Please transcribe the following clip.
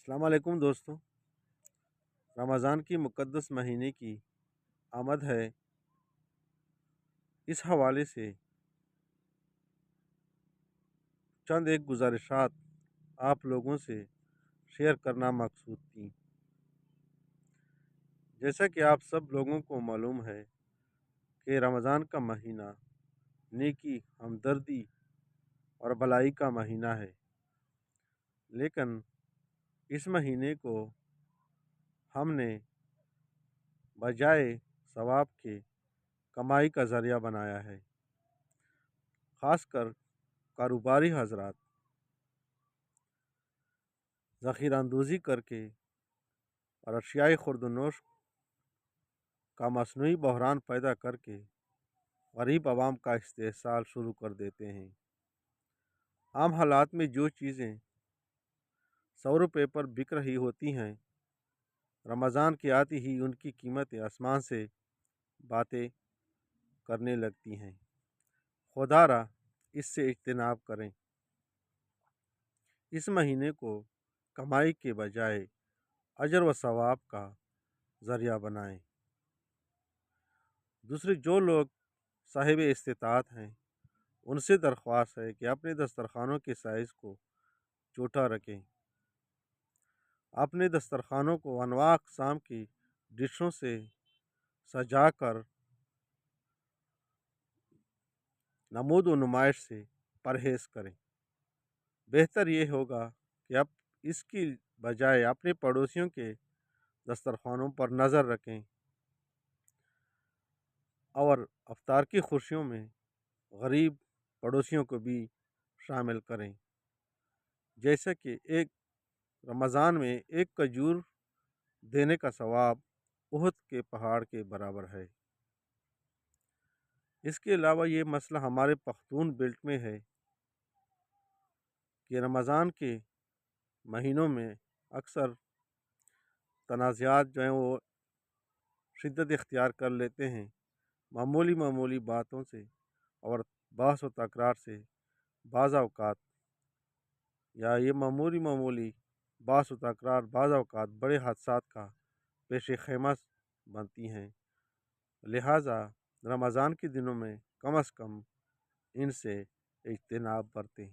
السلام علیکم دوستوں، رمضان کی مقدس مہینے کی آمد ہے۔ اس حوالے سے چند ایک گزارشات آپ لوگوں سے شیئر کرنا مقصود تھی۔ جیسا کہ آپ سب لوگوں کو معلوم ہے کہ رمضان کا مہینہ نیکی، ہمدردی اور بھلائی کا مہینہ ہے، لیکن اس مہینے کو ہم نے بجائے ثواب کے کمائی کا ذریعہ بنایا ہے۔ خاص کر کاروباری حضرات ذخیرہ اندوزی کر کے اور اشیائے خورد و نوش کا مصنوعی بحران پیدا کر کے غریب عوام کا استحصال شروع کر دیتے ہیں۔ عام حالات میں جو چیزیں 100 روپے پر بک رہی ہوتی ہیں، رمضان کے آتے ہی ان کی قیمتیں آسمان سے باتیں کرنے لگتی ہیں۔ خدا را اس سے اجتناب کریں، اس مہینے کو کمائی کے بجائے اجر و ثواب کا ذریعہ بنائیں۔ دوسرے جو لوگ صاحب استطاعت ہیں ان سے درخواست ہے کہ اپنے دسترخوانوں کے سائز کو چھوٹا رکھیں، اپنے دسترخوانوں کو انواع اقسام کی ڈشوں سے سجا کر نمود و نمائش سے پرہیز کریں۔ بہتر یہ ہوگا کہ اب اس کی بجائے اپنے پڑوسیوں کے دسترخوانوں پر نظر رکھیں اور افطار کی خوشیوں میں غریب پڑوسیوں کو بھی شامل کریں۔ جیسا کہ ایک رمضان میں ایک کھجور دینے کا ثواب احد کے پہاڑ کے برابر ہے۔ اس کے علاوہ یہ مسئلہ ہمارے پختون بیلٹ میں ہے کہ رمضان کے مہینوں میں اکثر تنازعات جو ہیں وہ شدت اختیار کر لیتے ہیں، معمولی باتوں سے اور بحث و تکرار سے بعض اوقات یہ معمولی بحث و تکرار بعض اوقات بڑے حادثات کا پیش خیمہ بنتی ہیں۔ لہٰذا رمضان کے دنوں میں کم از کم ان سے اجتناب برتیں۔